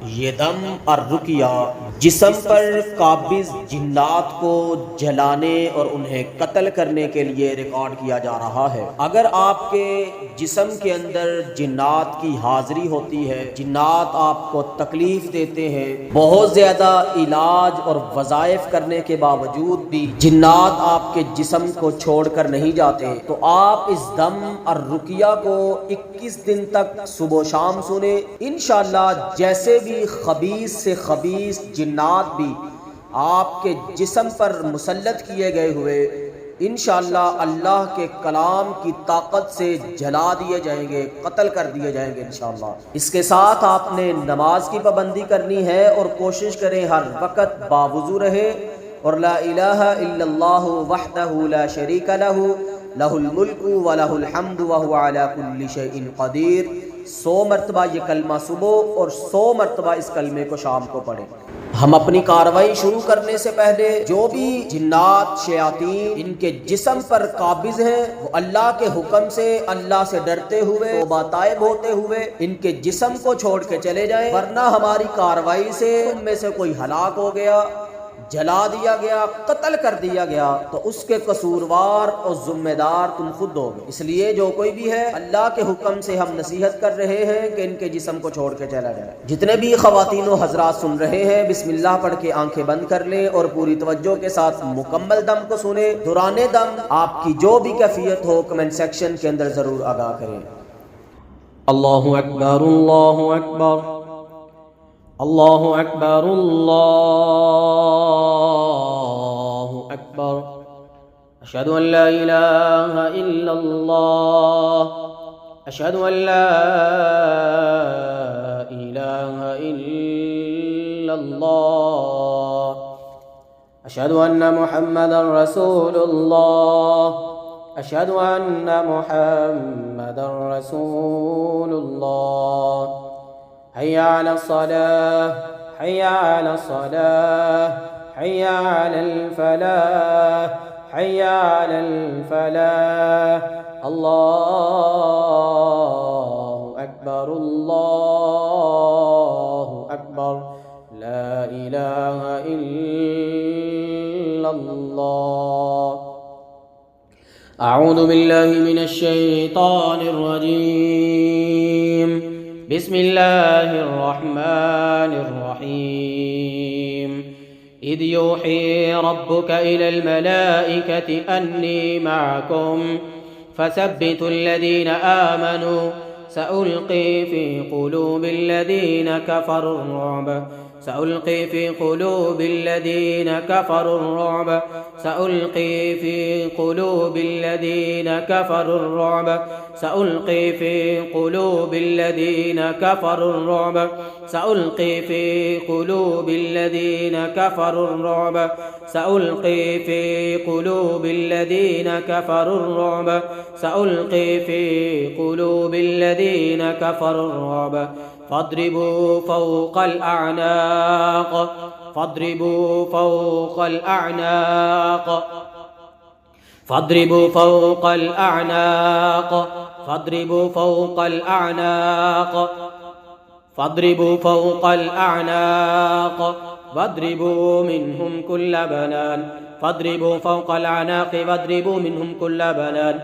ये दम और रुकिया जिस्म पर काबिज जिन्नात को जलाने और उन्हें कत्ल करने के लिए रिकॉर्ड किया जा रहा है। अगर आपके जिस्म के अंदर जिन्नात की हाजिरी होती है, जिन्नात आपको तकलीफ देते हैं, बहुत ज़्यादा इलाज और वज़ाइफ करने के बावजूद भी जिन्नात आपके जिस्म को छोड़कर नहीं जाते, तो आप इस दम और रुकिया को 21 दिन तक सुबह शाम सुने। इंशाअल्लाह जैसे भी खबीस से खबीस जिन्नात भी आपके जिस्म पर मुसल्लत किए गए हुए इंशाअल्लाह अल्लाह के कलाम की ताकत से जला दिए जाएंगे, कत्ल कर दिए जाएंगे इंशाअल्लाह। इसके साथ आपने नमाज की पाबंदी करनी है और कोशिश करें हर वक्त बावुज़ू रहे और ला इलाहा इल्लल्लाहु वहदहु ला शरीका लहु लहुल मुल्कु व लहुल हम्दु व हुवा अला कुल्लि शैइन क़दीर 100 मरतबा ये कलमा सुबह और 100 मरतबा इस कलमे को शाम को पढ़ें। हम अपनी कार्रवाई शुरू करने से पहले जो भी जिन्नात शयातीन इनके जिस्म पर काबिज हैं, वो अल्लाह के हुक्म से, अल्लाह से डरते हुए, तौबा ताइब होते हुए इनके जिस्म को छोड़ के चले जाएं, वरना हमारी कार्रवाई से उनमें से कोई हलाक हो गया, जला दिया गया, कत्ल कर दिया गया, तो उसके कसूरवार और जिम्मेदार तुम खुद होगे। इसलिए जो कोई भी है, अल्लाह के हुक्म से हम नसीहत कर रहे हैं कि इनके जिस्म को छोड़ के चला जाए। जितने भी ख़वातीन व हज़रात सुन रहे हैं, बिस्मिल्लाह पढ़ के आंखें बंद कर लें और पूरी तवज्जो के साथ मुकम्मल दम को सुने। दौराने दम आपकी जो भी कैफियत हो कमेंट सेक्शन के अंदर ज़रूर आगाह करें। अल्लाहु अकबर, अल्लाहु अकबर, अल्लाहु अकबर, अल्लाहु अकबर। अशहदु अन ला इलाहा इल्लल्लाह, अशहदु अन ला इलाहा इल्लल्लाह, अशहदु अन्न मुहम्मदन रसूलुल्लाह, अशहदु अन्न मुहम्मदन रसूलुल्लाह। हय्या अला सलाह, हय्या अला सलाह, हय्या अलल फलाह, हय्या अलल फलाह। अल्लाहु अकबर, अल्लाहु अकबर, ला इलाहा इल्लल्लाह। अऊज़ु बिल्लाहि मिनश शैतानिर रजीम। बिस्मिल्लाहिर्रहमानिर्रहीम। इद यूही रब्बुका इलल मलाइकति अन्नी मअकुम फसब्बितुल्लज़ीना आमनू सअल्क़ी फ़ी क़ुलूबिल्लज़ीना कफ़रुर्रुअब, सअल्क़ी फ़ी क़ुलूबिल्लज़ीना कफ़रुर्रुअब, सअल्क़ी फ़ी क़ुलूबिल्लज़ीना कफ़रुर्रुअब, सअल्क़ी फ़ी क़ुलूबिल्लज़ीना कफ़रुर्रुअब, सअल्क़ी फ़ी क़ुलूबिल्लज़ीना कफ़रुर्रुअब, सअल्क़ी फ़ी क़ुलूबिल्लज़ीना कफ़रुर्रुअब, सअल्क़ी फ़ी क़ुलूबिल्लज़ीना कफ़रुर्रुअब। फ़ाद्रिबू फ़ौक़ल अअनाक़, फ़ाद्रिबू फ़ौक़ल अअनाक़, फ़ाद्रिबू फ़ौक़ल अअनाक़, फ़ाद्रिबू फ़ौक़ल अअनाक़, फ़ाद्रिबू फ़ौक़ल अअनाक़, वद्रिबू मिन्हुम कुल्ल बनान, फ़ाद्रिबू फ़ौक़ल अअनाक़ वद्रिबू मिन्हुम कुल्ल बनान,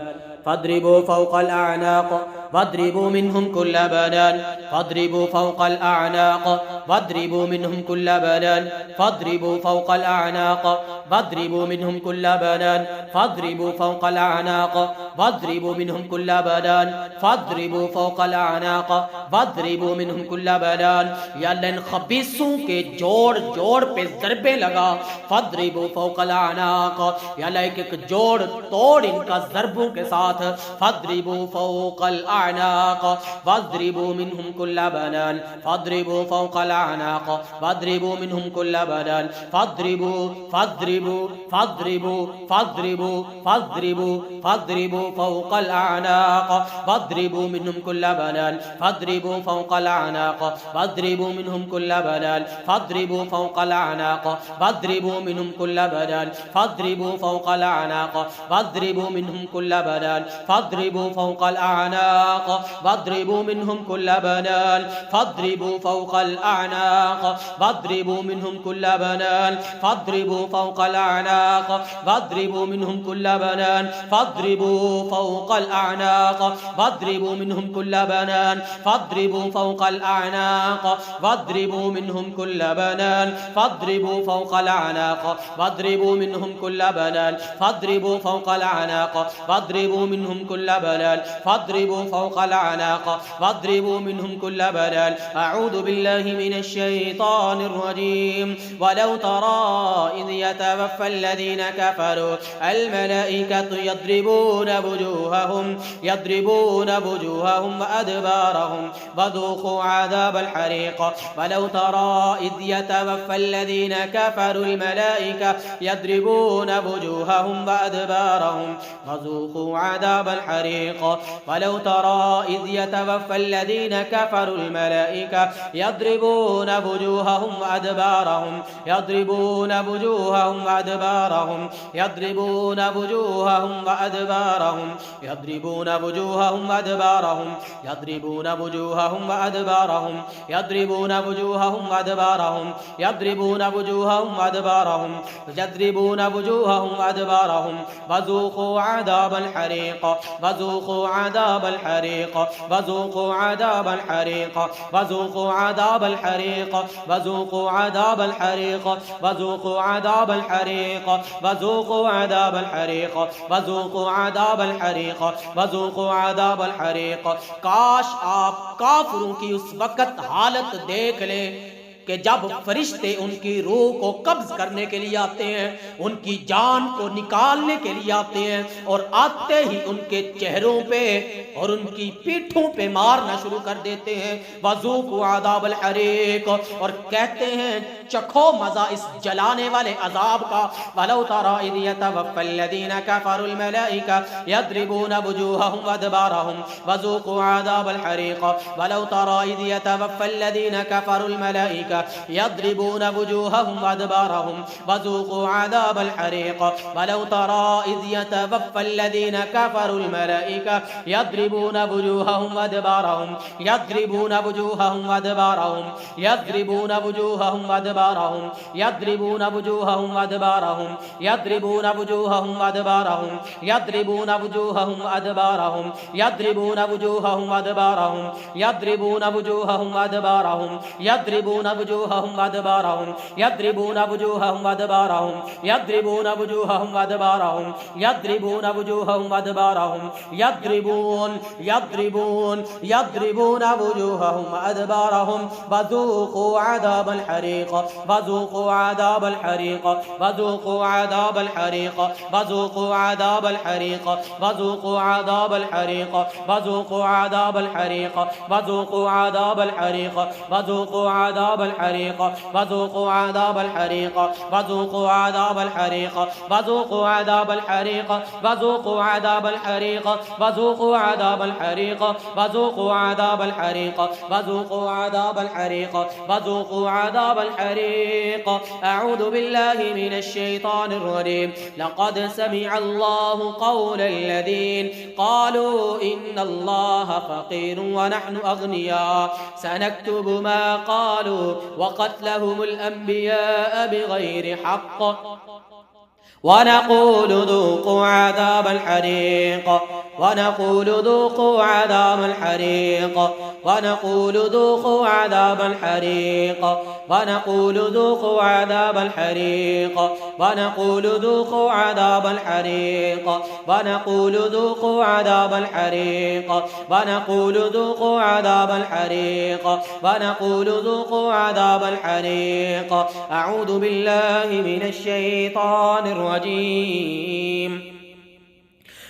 फ़ाद्रिबू फ़ौक़ल अअनाक़ वद्रिबू मिन्हुम कुल्ल बनान, फ़ाद्रिबू फ़ौक़ल अअनाक़ वद्रिबू मिन्हुम कुल्ल बनान, फ़ाद्रिबू फ़ौक़ल अअनाक़ वद्रिबू मिन्हुम कुल्ल बनान, फ़ाद्रिबू फ़ौक़ल अअनाक़ वद्रिबू मिन्हुम कुल्ल बनान, फ़ाद्रिबू फ़ौक़ल अअनाक़ वद्रिबू मिन्हुम कुल्ल बनान। या अल्लाह इन खबीसों के जोड़ जोड़ पे ज़रबे लगा। फ़ाद्रिबू फ़ौक़ल अअनाक़, या अल्लाह एक एक जोड़ तोड़ इनका ज़रबों के साथ। फ़ाद्रिबू फ़ौक़ल अअनाक़ वद्रिबू मिन्हुम कुल्ल बनान, फ़ाद्रिबू फ़ौक़ल अअनाक़ वद्रिबू मिन्हुम कुल्ल बनान, फ़ाद्रिबू फ़ाद्रिबू फ़ाद्रिबू फ़ाद्रिबू फ़ाद्रिबू फ़ाद्रिबू فاضربوا فوق الأعناق واضربوا منهم كل بنان فاضربوا فوق الأعناق واضربوا منهم كل بنان فاضربوا فوق الأعناق واضربوا منهم كل بنان فاضربوا فوق الأعناق واضربوا منهم كل بنان فاضربوا فوق الأعناق واضربوا منهم كل بنان فاضربوا فوق الأعناق واضربوا منهم كل بنان فاضربوا فوق الأعناق واضربوا منهم كل بنان فاضربوا فوق الأعناق واضربوا منهم كل بنان فاضربوا فوق الأعناق واضربوا منهم كل بنان فاضربوا فوق الأعناق واضربوا منهم كل بنان فاضربوا فوق الأعناق واضربوا منهم كل بنان فاضربوا فوق الأعناق واضربوا منهم كل بنان. أعوذ بالله من الشيطان الرجيم. ولو ترى إذ يتوفى الذين كفروا الملائكة يضربون وجوههم وأدبارهم وذوقوا عذاب الحريق. ولو ترى إذ يتوفى الذين كفروا الملائكة يضربون وجوههم وأدبارهم وذوقوا عذاب الحريق. ولو ترى إذ يتوفى الذين كفروا الملائكة يضربون وجوههم وأدبارهم يضربون وجوههم وأدبارهم يضربون وجوههم وأدبارهم يضربون وجوههم وأدبارهم يضربون وجوههم وأدبارهم يضربون وجوههم وأدبارهم يضربون وجوههم وأدبارهم يضربون وجوههم وأدبارهم وذوقوا عذاب الحريق وذوقوا عذاب الحريق وذوقوا عذاب الحريق وذوقوا عذاب الحريق وذوقوا عذاب الحريق وذوقوا عذاب الحريق وذوقوا عذاب الحريق وذوقوا عذاب الحريق وذوقوا عذاب الحريق. काश आप काफिरों की उस वक्त हालत देख लें कि जब फरिश्ते उनकी रूह को कब्ज करने के लिए आते हैं, उनकी जान को निकालने के लिए आते हैं और आते ही उनके चेहरों पे और उनकी पीठों पे मारना शुरू कर देते हैं। वज़ूक़ू अज़ाबल हरीक़, और कहते हैं चखो मजा इस जलाने वाले अजाब का। वलौ तरा इज़ यतवफ़्फ़ल्लज़ीना कफ़रुल मलाइका यद्रिबूना वुजूहहुम वअदबारहुम वज़ूक़ू अज़ाबल हरीक़। वलौ तरा इज़ यतवफ़्फ़ल्लज़ीना कफ़रुल मलाइका यद्रिबूना वुजूहहुम वअदबारहुम वज़ूक़ू अज़ाबल हरीक़। वलौ तरा इज़ यतवफ़्फ़ल्लज़ीना कफ़रुल मलाइका यद्रिबूना वुजूहहुम वअदबारहुम यद्रिबूना वुजूहहुम वअदबारहुम यद्रिबूना वुजूहहुम वअदबारहुम यद्रिबूना वुजूहहुम वअदबारहुम यद्रिबूना वुजूहहुम वअदबारहुम यद्रिबूना वुजूहहुम वअदबारहुम यद्रिबूना वुजूहहुम वअदबारहुम यद्रिबूना वुजूहहुम वअदबारहुम यद्रिबूना वुजूहहुम वअदबारहुम यद्रिबूना वुजूहहुम वअदबारहुम यद्रिबूना वुजूहहुम वअदबारहुम यद्रिबूना वुजूहहुम वअदबारहुम यद्रिबून यद्रिबूना वुजूहहुम वअदबारहुम वज़ूक़ू अज़ाबल हरीक़ वज़ूक़ू अज़ाबल हरीक़ वज़ूक़ू अज़ाबल हरीक़ वज़ूक़ू अज़ाबल हरीक़ वज़ूक़ू अज़ाबल हरीक़ वज़ूक़ू अज़ाबल हरीक़ वज़ूक़ू अज़ाबल हरीक़ वज़ूक़ू अज़ाबल हरीक़ वज़ूक़ू अज़ाबल हरीक़ वज़ूक़ू अज़ाबल हरीक़ वज़ूक़ू अज़ाबल हरीक़ वज़ूक़ू अज़ाबल हरीक़ वज़ूक़ू अज़ाबल हरीक़ वज़ूक़ू अज़ाबल हरीक़ वज़ूक़ू अज़ाबल हरीक़ वज़ूक़ू अज़ाबल हरीक़। अऊज़ु बिल्लाहि मिनश शैतानिर रजीम। लक़द समिअल्लाहु क़ौलल्लज़ीन क़ालू इन्नल्लाह फ़क़ीरुन व नहनु अग़निया सनक्तुबु मा क़ालू व क़त्लहुमुल अन्बियाअ बिग़ैरि हक़्क़ ونقول ذوقوا عذاب الحريق ونقول ذوقوا عذاب الحريق ونقول ذوقوا عذاب الحريق ونقول ذوقوا عذاب الحريق ونقول ذوقوا عذاب الحريق ونقول ذوقوا عذاب الحريق ونقول ذوقوا عذاب الحريق ونقول ذوقوا عذاب الحريق. أعوذ بالله من الشيطان الرجيم.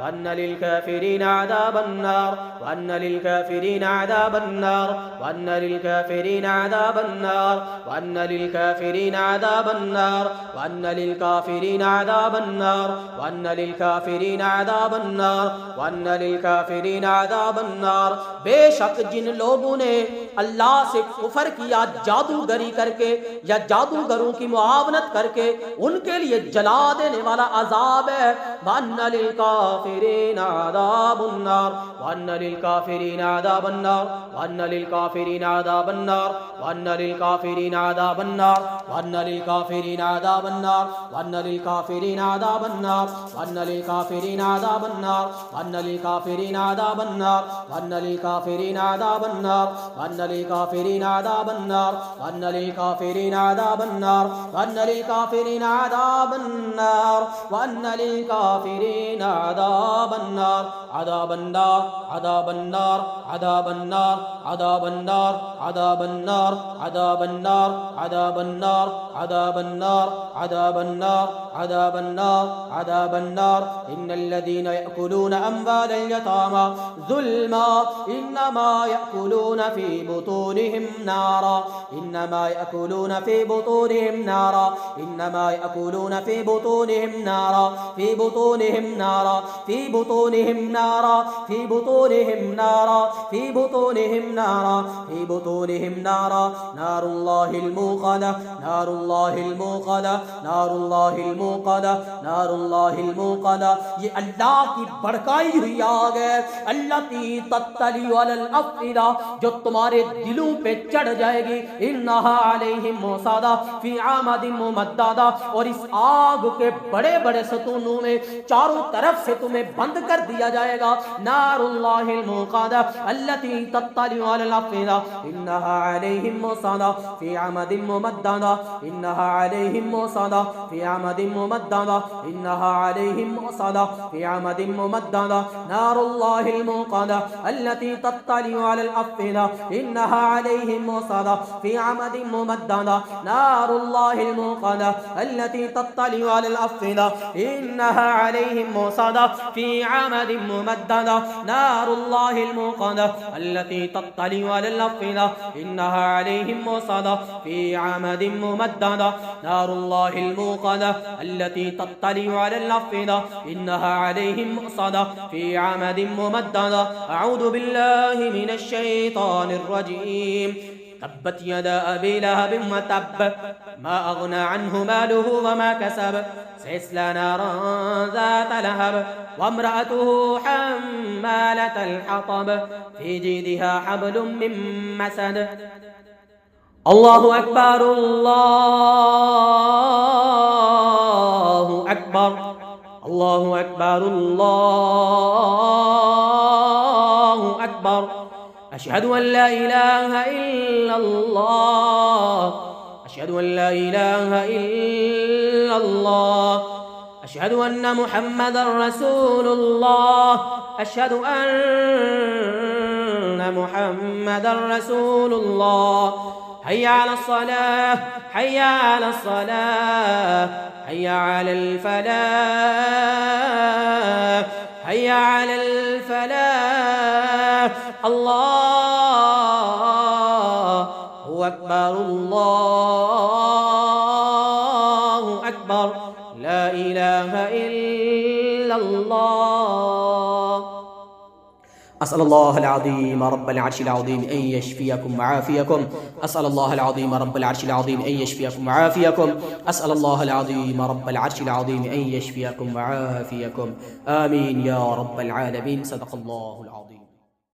وأن للكافرين عذاب النار وأن للكافرين عذاب النار وأن للكافرين عذاب النار وأن للكافرين عذاب النار وأن للكافرين عذاب النار وأن للكافرين عذاب النار وأن للكافرين عذاب النار। बेशक जिन लोगों ने अल्लाह से कुफर किया जादूगरी करके या जादूगरों की मुआवनत करके, उनके लिए जला देने वाला अजाब है। वअन्न लिलकाफिरीन अज़ाबुन्नार वअन्न लिलकाफिरीन अज़ाबन्नार वअन्न लिलकाफिरीन अज़ाबन्नार वअन्न लिलकाफिरीन अज़ाबन्नार वअन्न लिलकाफिरीन अज़ाबन्नार वअन्न लिलकाफिरीन अज़ाबन्नार वअन्न लिलकाफिरीन अज़ाबन्नार वअन्न लिलकाफिरीन अज़ाबन्नार वअन्न लिलकाफिरीन अज़ाबन्नार वअन्न लिलकाफिरीन अज़ाबन्नार वअन्न लिलकाफिरीन अज़ाबन्नार वअन्न लिलकाफिरीन अज़ाबन्नार वअन्न लिलकाफिरीन अज़ाबन्नार। अज़ाबन्नार अज़ाबन्नार अज़ाबन्नार अज़ाबन्नार अज़ाबन्नार अज़ाबन्नार अज़ाबन्नार अज़ाबन्नार अज़ाबन्नार अज़ाबन्नार अज़ाबन्नार। इन्नल्लज़ीना यअकुलून अम्वालल यतामा ज़ुल्मा इन्नमा यअकुलून फ़ी बुतूनिहिम नारा इन्नमा यअकुलून फ़ी बुतूनिहिम नारा इन्नमा यअकुलून फ़ी बुतूनिहिम नारा फ़ी बुतूनिहिम नारा फ़ी बुतूनिहिम नारा फ़ी बुतूनिहिम नारा फ़ी बुतूनिहिम नारा फ़ी बुतूनिहिम नारा। नारुल्लाहिल मूक़दा नारुल्लाहिल मूक़दा नारुल्लाहिल मूक़दा नारुल्लाहिल मूक़दा। ये अल्लाह की भड़काई हुई आग है। अल्लती तत्तली अलल अफ़इदा, जो तुम्हारे दिलों पे चढ़ जाएगी। इन्नहा अलैहिम मुसदा फ़ी आमदिन मुमद्ददा, और इस आग के बड़े बड़े सतूनों में चारों तरफ से तुम्हें बंद कर दिया जाएगा। नारुल्लाहिल मूक़दा अल्लती तत्तली अलल अफ़इदा इन्नहा अलैहिम मुसदा फ़ी आमदिन मुमद्ददा इन्नहा अलैहिम मुसदा फ़ी आमदिन मुमद्ददा इन्नहा अलैहिम मुसदा फ़ी आमदिन मुमद्ददा। नारुल्लाहिल मूक़दा अल्लती तत्तली अलल अफ़इदा इन्नहा अलैहिम मुसदा फ़ी आमदिन मुमद्ददा। नारुल्लाहिल मूक़दा अल्लती तत्तली अलल अफ़इदा इन्नहा अलैहिम मुसदा फ़ी आमदिन मुमद्ददा। नारुल्लाहिल मूक़दा अल्लती तत्तली अलल अफ़इदा इन्नहा अलैहिम मुसदा फ़ी आमदिन मुमद्ददा। नारुल्लाहिल मूक़दा अल्लती तत्तली अलल अफ़इदा इन्नहा अलैहिम मुसदा फ़ी आमदिन मुमद्ददा। अऊज़ु बिल्लाहि मिनश शैतानिर रजीम। तब्बत यदा अबी लहबिन व तब्ब मा अग़ना अन्हु मालुहु व मा कसब सयस्ला नारन ज़ात लहब व इम्रअतुहु हम्मालतल हतब फ़ी जीदिहा हब्लुम मिन मसद। अल्लाहु अकबर अल्लाहु अकबर अल्लाहु अकबर अल्लाहु अकबर। अशहदु अन ला इलाहा इल्लल्लाह अशहदु अन ला इलाहा इल्लल्लाह अशहदु अन्न मुहम्मदर रसूलुल्लाह अशहदु अन्न मुहम्मदर रसूलुल्लाह। हय्या अलस सलाह हय्या अलस सलाह हय्या अलल फलाह हय्या अलल फलाह। अल्लाहु अकबर अल्लाहु अकबर ला इलाहा इल्लल्लाह। अस्सलल्लाहुल अज़ीम रब्बल अर्शिल अज़ीम अन यशफियकुम व आफियकुम। अस्सलल्लाहुल अज़ीम रब्बल अर्शिल अज़ीम अन यशफियकुम व आफियकुम। अस्सलल्लाहुल अज़ीम रब्बल अर्शिल अज़ीम अन यशफियकुम व आफियकुम। आमीन या रब्बल आलमीन। सदक़ल्लाहुल अज़ीम।